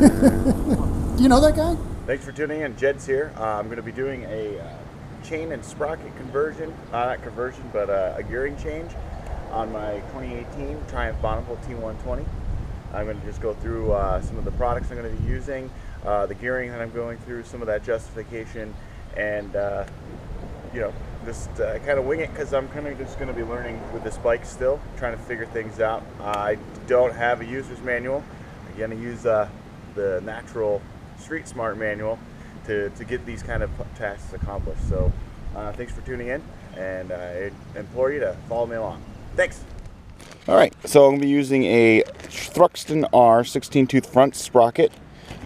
Do you know that guy? Thanks for tuning in. Jed's here. I'm going to be doing a chain and sprocket conversion, not conversion, but a gearing change on my 2018 Triumph Bonneville T120. I'm going to just go through some of the products I'm going to be using, the gearing that I'm going through, some of that justification, and just kind of wing it, because I'm kind of just going to be learning with this bike still, trying to figure things out. I don't have a user's manual. I'm going to use the natural Street Smart manual to get these kind of tasks accomplished. So thanks for tuning in, and I implore you to follow me along. Thanks. All right, so I'm going to be using a Thruxton R 16 tooth front sprocket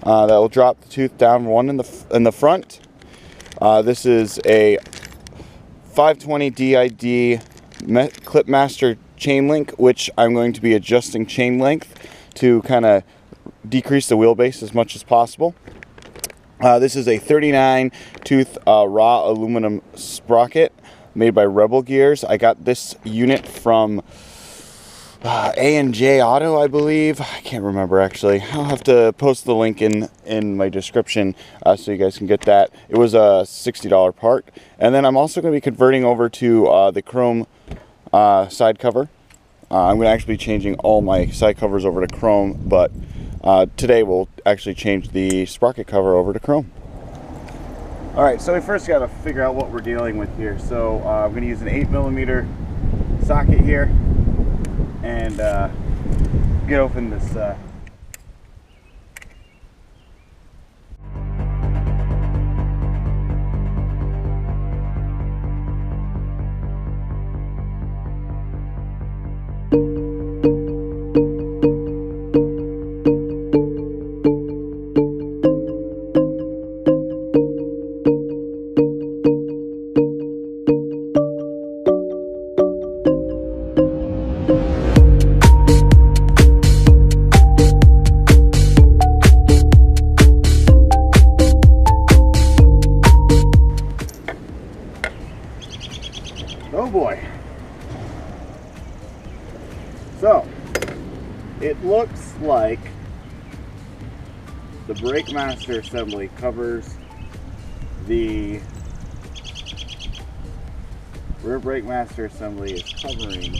that will drop the tooth down one in the front. This is a 520 DID Clipmaster chain link, which I'm going to be adjusting chain length to kind of decrease the wheelbase as much as possible. This is a 39 tooth raw aluminum sprocket made by Rebel Gears. I got this unit from A&J Auto, I believe. I can't remember actually. I'll have to post the link in my description so you guys can get that. It was a $60 part. And then I'm also going to be converting over to the chrome side cover. I'm going to actually be changing all my side covers over to chrome, but today we'll actually change the sprocket cover over to chrome. Alright, so we first got to figure out what we're dealing with here. So I'm going to use an 8mm socket here and get open this oh boy. So, it looks like the brake master assembly covers the rear brake master assembly is covering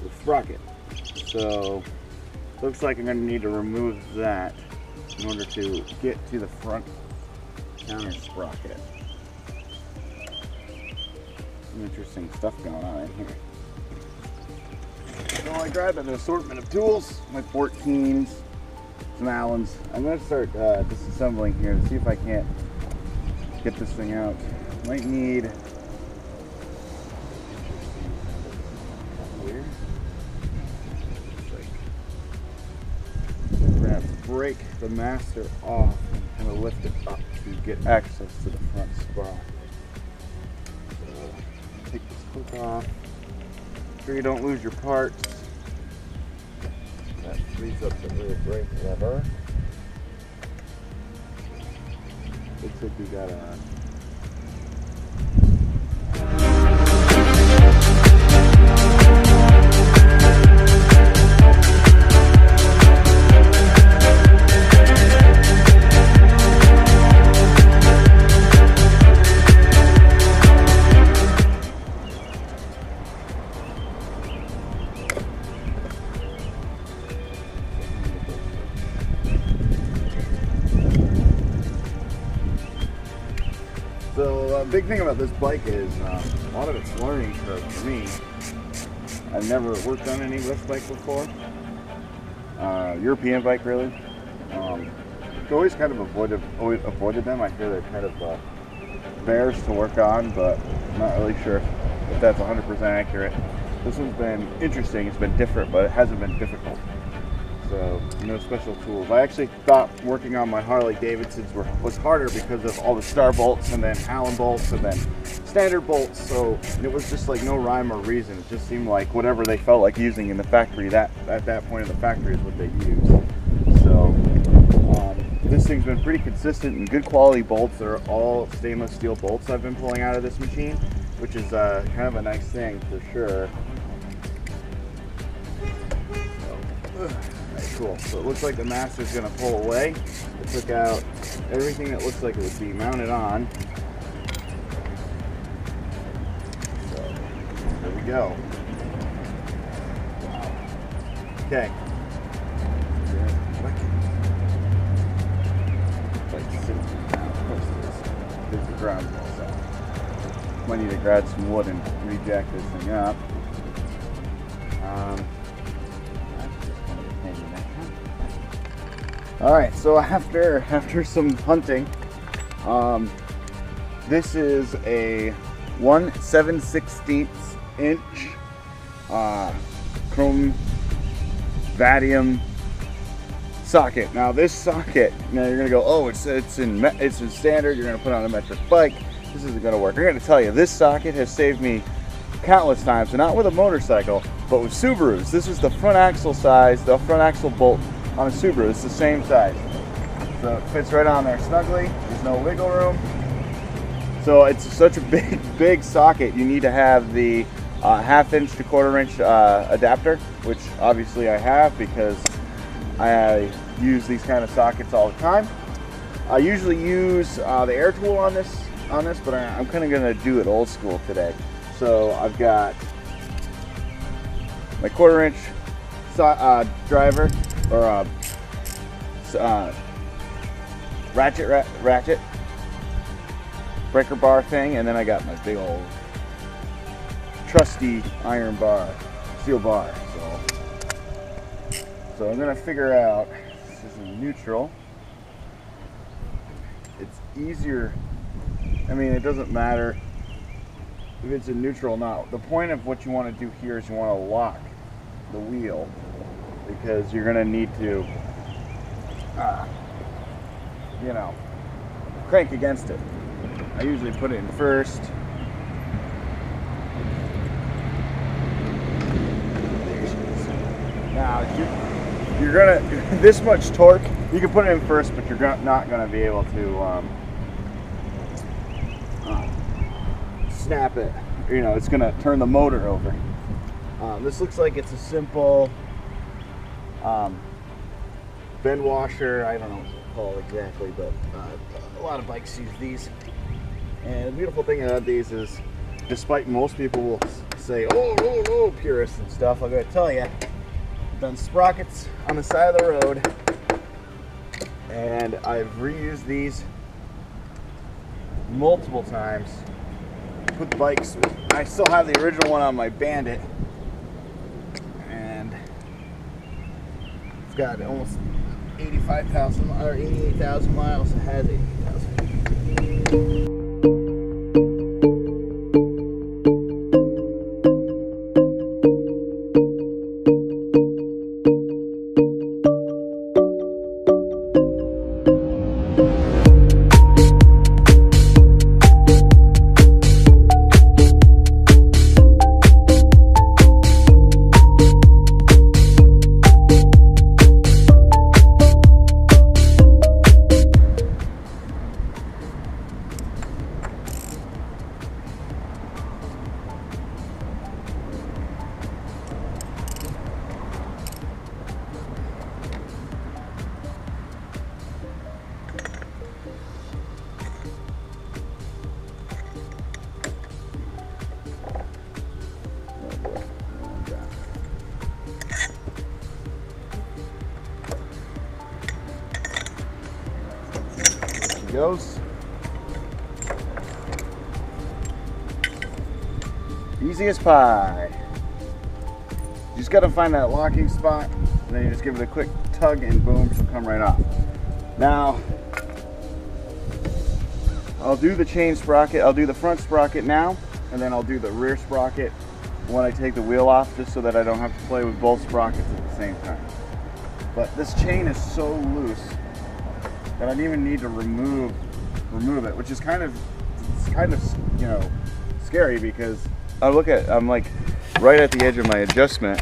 the sprocket. So, looks like I'm going to need to remove that in order to get to the front counter sprocket. Some interesting stuff going on in here. So I grabbed an assortment of tools, my 14s, some Allens. I'm going to start disassembling here to see if I can't get this thing out. Might need here. We're going to have to break the master off and kind of lift it up to get access to the front sprocket. So take this clip off. Make sure you don't lose your parts. That frees up the rear brake lever. Looks like we got a big thing about this bike is a lot of it's learning curve for me. I've never worked on any lift bike before. European bike really. I've always kind of avoided them. I hear they're kind of bears to work on, but I'm not really sure if that's 100% accurate. This one's been interesting. It's been different, but it hasn't been difficult. So no special tools. I actually thought working on my Harley Davidsons was harder because of all the star bolts and then Allen bolts and then standard bolts. So it was just like no rhyme or reason. It just seemed like whatever they felt like using in the factory, that at that point in the factory is what they use. So this thing's been pretty consistent and good quality bolts. They're all stainless steel bolts I've been pulling out of this machine, which is kind of a nice thing for sure. Alright, cool. So it looks like the master's gonna pull away. I took out everything that looks like it would be mounted on. So there we go. Wow. Okay. There's the ground wall, so might need to grab some wood and rejack this thing up. All right, so after some hunting, this is a 1/7/16 inch chrome vanadium socket. Now this socket, now you're gonna go, oh, it's in standard. You're gonna put on a metric bike. This isn't gonna work. I'm gonna tell you, this socket has saved me countless times, and not with a motorcycle, but with Subarus. This is the front axle size, the front axle bolt on a Subaru. It's the same size, so it fits right on there snugly. There's no wiggle room. So it's such a big socket. You need to have the 1/2 inch to 1/4 inch adapter, which obviously I have because I use these kind of sockets all the time. I usually use the air tool on this, but I'm kind of gonna do it old school today. So I've got my 1/4 inch driver, or ratchet breaker bar thing, and then I got my big old trusty iron bar, steel bar. So I'm gonna figure out, this is in neutral. It's easier, I mean, it doesn't matter if it's in neutral or not. The point of what you want to do here is you want to lock the wheel, because you're gonna need to, you know, crank against it. I usually put it in first. Now, you're gonna, this much torque, you can put it in first, but you're not gonna be able to snap it. You know, it's gonna turn the motor over. This looks like it's a simple bend washer. I don't know what it's called exactly, but a lot of bikes use these. And the beautiful thing about these is, despite most people will say, oh, purists and stuff, I gotta tell you, I've done sprockets on the side of the road, and I've reused these multiple times with bikes. I still have the original one on my Bandit, and it's got almost 85,000 or 88,000 miles. It has 88,000. Goes. Easy as pie. You just gotta find that locking spot, and then you just give it a quick tug and boom, she'll come right off. Now, I'll do the chain sprocket, I'll do the front sprocket now, and then I'll do the rear sprocket when I take the wheel off, just so that I don't have to play with both sprockets at the same time. But this chain is so loose that I don't even need to remove it, which is kind of you know, scary, because I'm like right at the edge of my adjustment,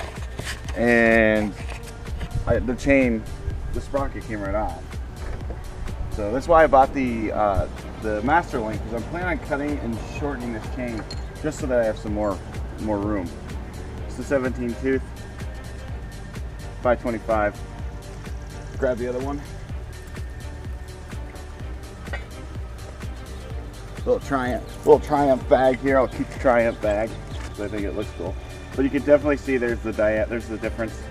and the sprocket came right off. So that's why I bought the Master Link, because I'm planning on cutting and shortening this chain just so that I have some more room. It's the 17 tooth. 525. Grab the other one. Little Triumph bag here. I'll keep the Triumph bag because I think it looks cool. But you can definitely see there's the difference.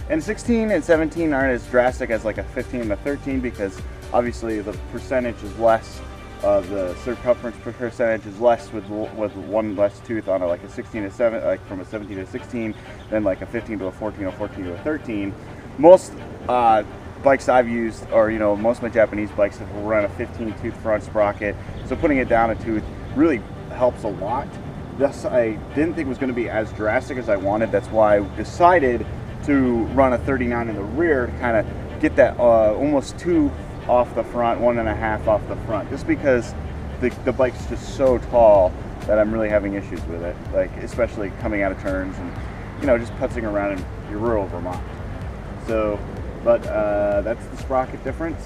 And 16 and 17 aren't as drastic as like a 15 and a 13 because obviously the percentage is less. The circumference percentage is less with one less tooth on like a 16 to 7, like from a 17 to 16, than like a 15 to a 14 or 14 to a 13. Most bikes I've used, or most of my Japanese bikes have run a 15 tooth front sprocket, so putting it down a tooth really helps a lot. Thus, I didn't think it was going to be as drastic as I wanted. That's why I decided to run a 39 in the rear to kind of get that almost 2 off the front, 1.5 off the front, just because the bike's just so tall that I'm really having issues with it, like especially coming out of turns and just putzing around in your rural Vermont. So, but that's the sprocket difference.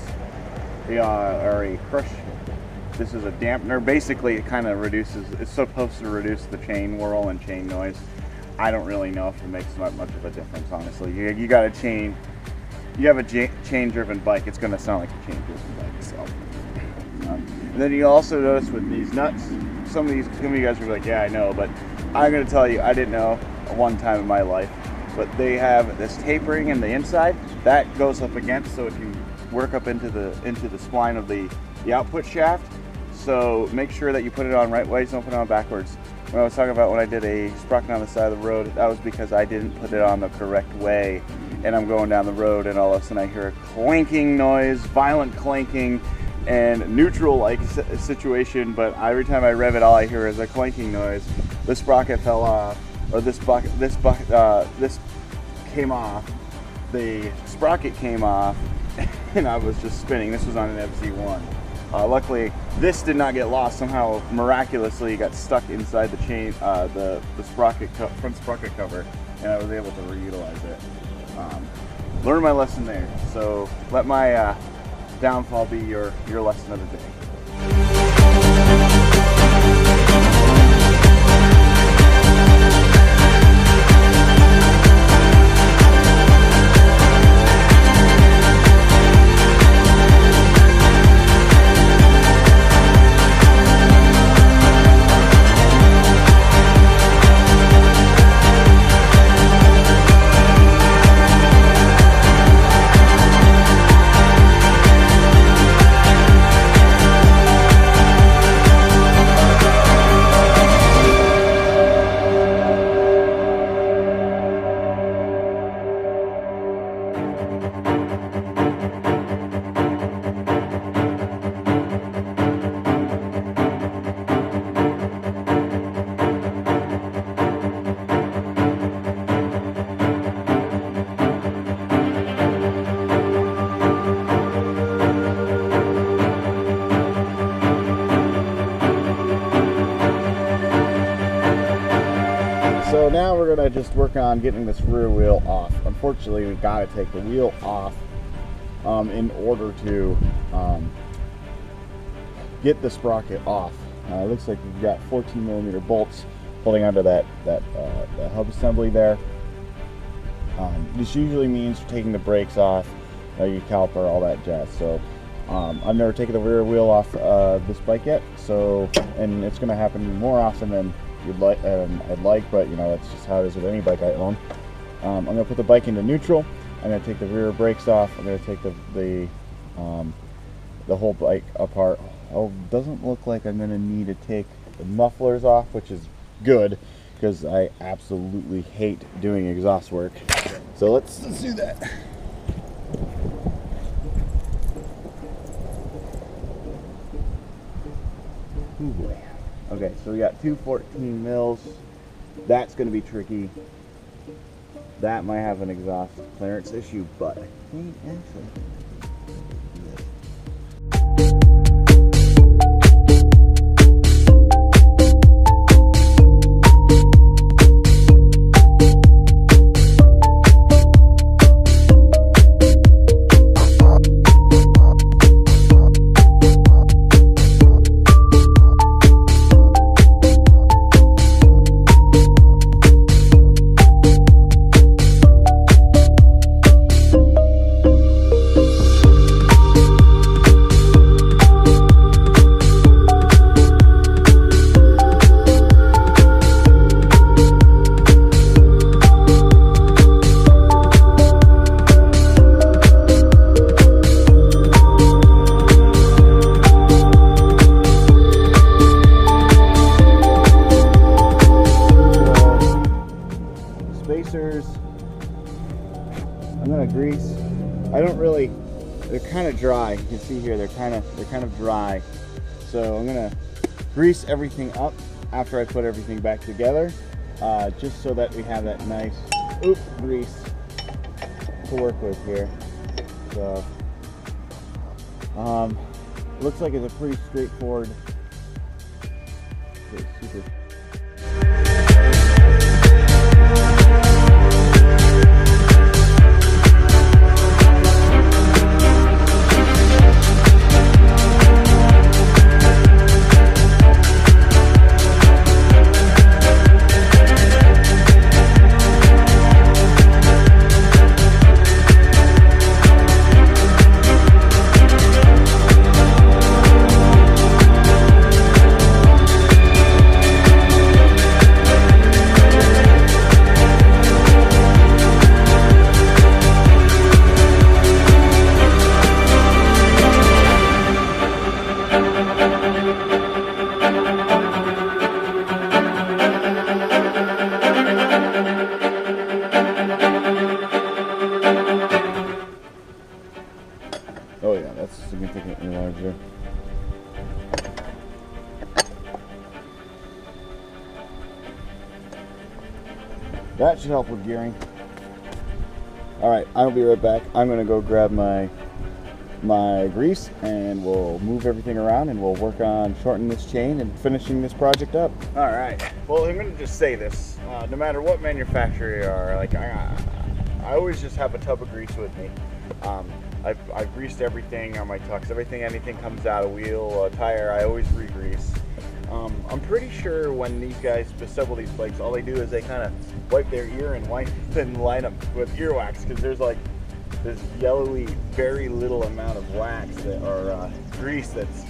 They are a crush. This is a dampener. Basically, it kind of reduces. It's supposed to reduce the chain whirl and chain noise. I don't really know if it makes much of a difference, honestly. You got a chain. You have a chain-driven bike, it's going to sound like a chain-driven bike. So, and then you also notice with these nuts, some of you guys are like, yeah, I know, but I'm going to tell you, I didn't know one time in my life, but they have this tapering in the inside that goes up against. So if you work up into the spline of the output shaft, so make sure that you put it on right ways, don't put it on backwards. When I was talking about when I did a sprocket on the side of the road, that was because I didn't put it on the correct way. And I'm going down the road and all of a sudden I hear a clanking noise, violent clanking, and neutral-like situation, but every time I rev it, all I hear is a clanking noise. The sprocket fell off, or this came off, the sprocket came off, and I was just spinning. This was on an FZ1. Luckily, this did not get lost. Somehow, miraculously, got stuck inside the chain, the sprocket front sprocket cover, and I was able to reutilize it. Learn my lesson there. So let my downfall be your lesson of the day. So now we're gonna just work on getting this rear wheel off. Unfortunately, we've got to take the wheel off in order to get the sprocket off. It looks like we've got 14mm bolts holding onto that hub assembly there. This usually means you're taking the brakes off, your caliper, all that jazz. So I've never taken the rear wheel off this bike yet, so, and it's going to happen more often than I'd like, but that's just how it is with any bike I own. I'm going to put the bike into neutral. I'm going to take the rear brakes off. I'm going to take the whole bike apart. Oh, doesn't look like I'm going to need to take the mufflers off, which is good because I absolutely hate doing exhaust work. So let's do that. Ooh boy. Okay, so we got two 14 mils. That's going to be tricky. That might have an exhaust clearance issue, but I think actually. spacers. I'm gonna grease. I don't really. They're kind of dry. You can see here they're kind of dry. So I'm gonna grease everything up after I put everything back together, just so that we have that nice grease to work with here. So looks like it's a pretty straightforward. Super. Oh yeah, that's significantly larger. That should help with gearing. Alright, I'll be right back. I'm going to go grab my grease and we'll move everything around and we'll work on shortening this chain and finishing this project up. Alright, well I'm going to just say this. No matter what manufacturer you are, like I always just have a tub of grease with me. I've greased everything on my trucks. Anything comes out, a wheel, a tire, I always re-grease. I'm pretty sure when these guys assemble these bikes, all they do is they kind of wipe their ear and line them with earwax, because there's like this yellowy, very little amount of wax or grease that's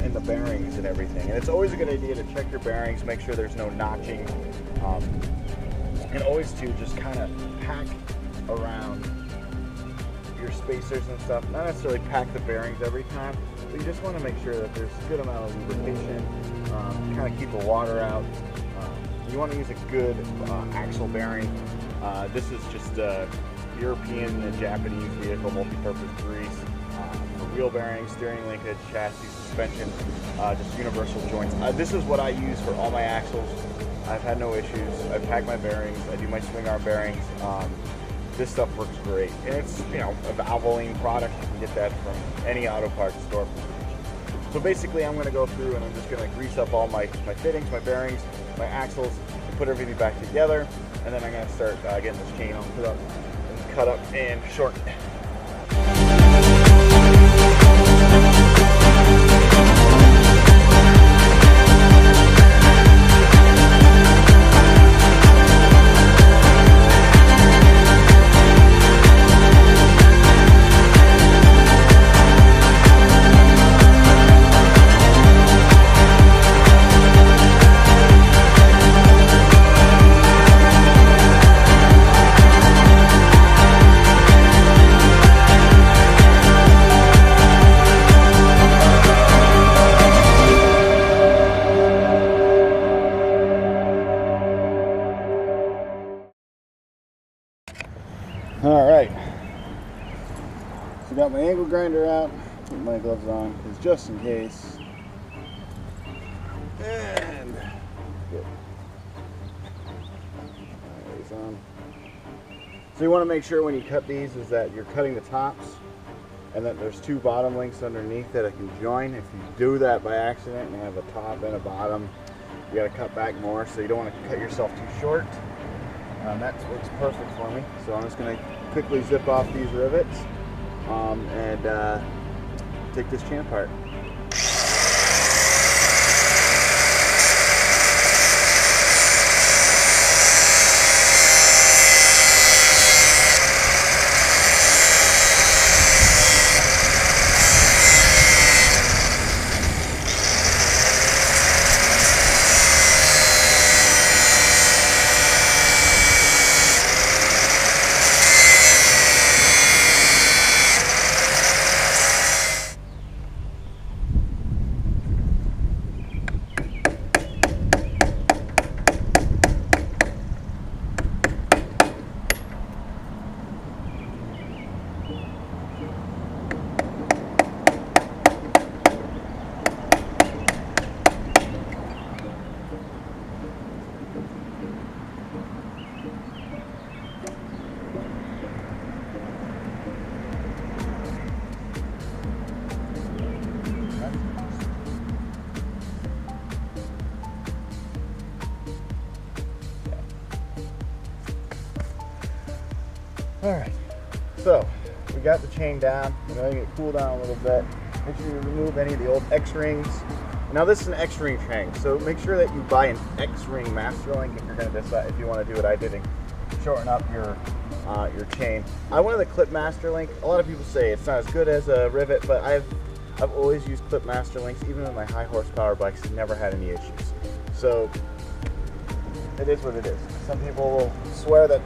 in the bearings and everything. And it's always a good idea to check your bearings, make sure there's no notching, and always to just kind of pack around your spacers and stuff. Not necessarily pack the bearings every time, but you just want to make sure that there's a good amount of lubrication, kind of keep the water out. You want to use a good axle bearing. This is just a European and Japanese vehicle multi-purpose grease for wheel bearings, steering linkage, chassis, suspension, just universal joints. This is what I use for all my axles. I've had no issues. I pack my bearings. I do my swing arm bearings. This stuff works great, and it's, you know, a Valvoline product. You can get that from any auto parts store. So basically, I'm going to go through and I'm just going to grease up all my fittings, my bearings, my axles, and put everything back together. And then I'm going to start getting this chain all put up and cut up and shorten. Alright, so got my angle grinder out, put my gloves on, because just in case, and good. On. So you want to make sure when you cut these is that you're cutting the tops, and that there's two bottom links underneath that I can join. If you do that by accident and have a top and a bottom, you got to cut back more, so you don't want to cut yourself too short. That works perfect for me. So I'm just going to quickly zip off these rivets and take this chain apart. All right, so we got the chain down. We're letting it cool down a little bit. Make sure you remove any of the old X-rings. Now this is an X-ring chain, so make sure that you buy an X-ring master link if you're going to decide, if you want to do what I did and shorten up your chain. I wanted the clip master link. A lot of people say it's not as good as a rivet, but I've always used clip master links, even with my high horsepower bikes. I've never had any issues. So it is what it is. Some people will swear that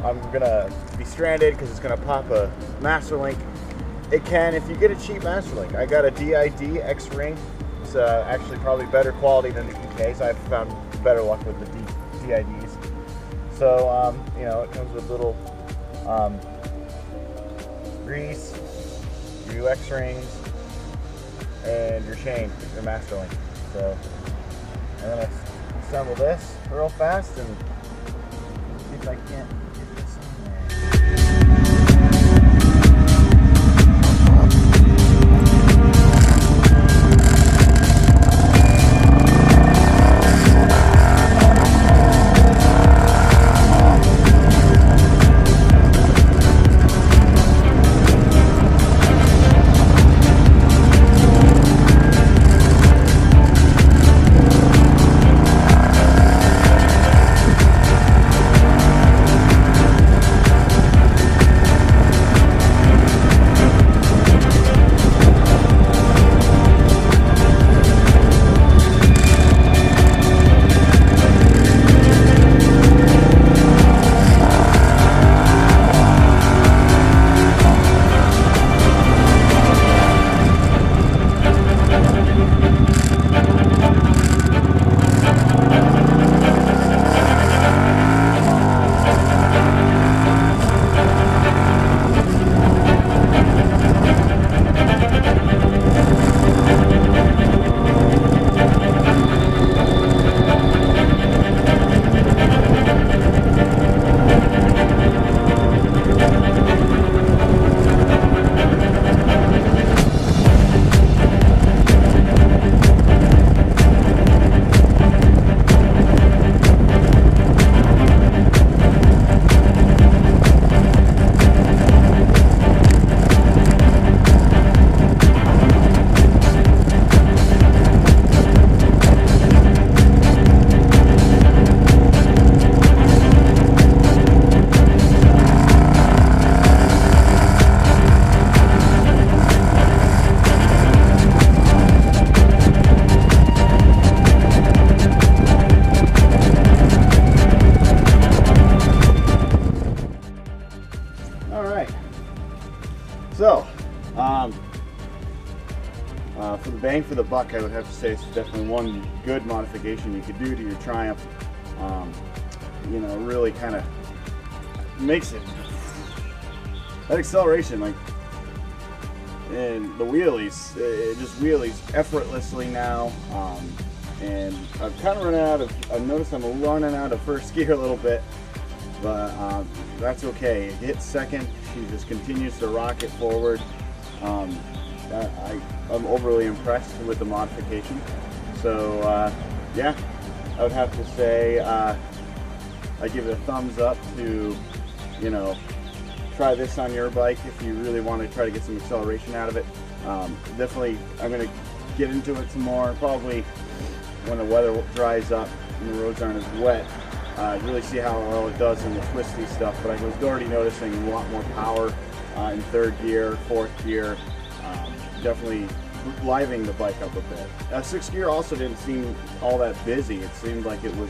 I'm gonna be stranded because it's gonna pop a master link. It can if you get a cheap master link. I got a DID X-ring. It's actually probably better quality than the EKs. I've found better luck with the DIDs. So you know, it comes with little grease, your X-rings, and your chain, your master link. So I'm gonna assemble this real fast and see if I can't get this in there. So, for the bang for the buck, I would have to say it's definitely one good modification you could do to your Triumph. You know, really kind of makes it, that acceleration, like, and the wheelies, it just wheelies effortlessly now. And I've kind of run out of, I've noticed I'm running out of first gear a little bit, but that's okay. It hits second, she just continues to rocket forward. I'm overly impressed with the modification. So yeah, I would have to say I give it a thumbs up to, you know, try this on your bike if you really want to try to get some acceleration out of it. Definitely, I'm going to get into it some more, probably when the weather dries up and the roads aren't as wet. Really see how well it does in the twisty stuff, but I was already noticing a lot more power in third gear, fourth gear. Definitely livening the bike up a bit. Sixth gear also didn't seem all that busy. It seemed like it was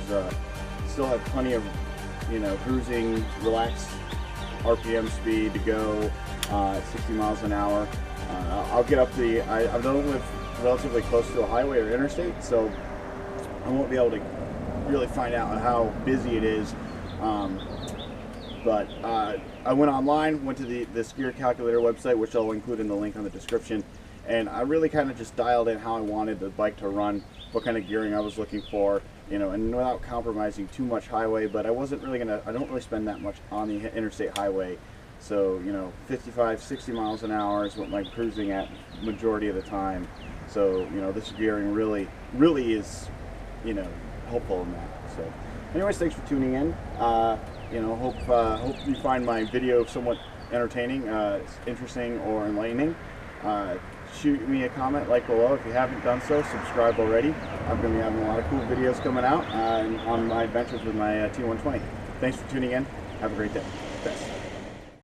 still had plenty of, you know, cruising, relaxed RPM speed to go at 60 miles an hour. I'll get up the, I don't live relatively close to a highway or interstate, so I won't be able to really find out how busy it is. But I went online, went to the gear calculator website, which I'll include in the link on the description, and I really kind of just dialed in how I wanted the bike to run, what kind of gearing I was looking for, you know, and without compromising too much highway. But I wasn't really gonna, I don't really spend that much on the interstate highway, so, you know, 55, 60 miles an hour is what I'm cruising at majority of the time. So, you know, this gearing really is, you know, helpful in that. So Anyways, thanks for tuning in. Hope you find my video somewhat entertaining, interesting, or enlightening. Shoot me a comment, like below. If you haven't done so, subscribe already. I'm going to be having a lot of cool videos coming out on my adventures with my T120. Thanks for tuning in. Have a great day. Thanks.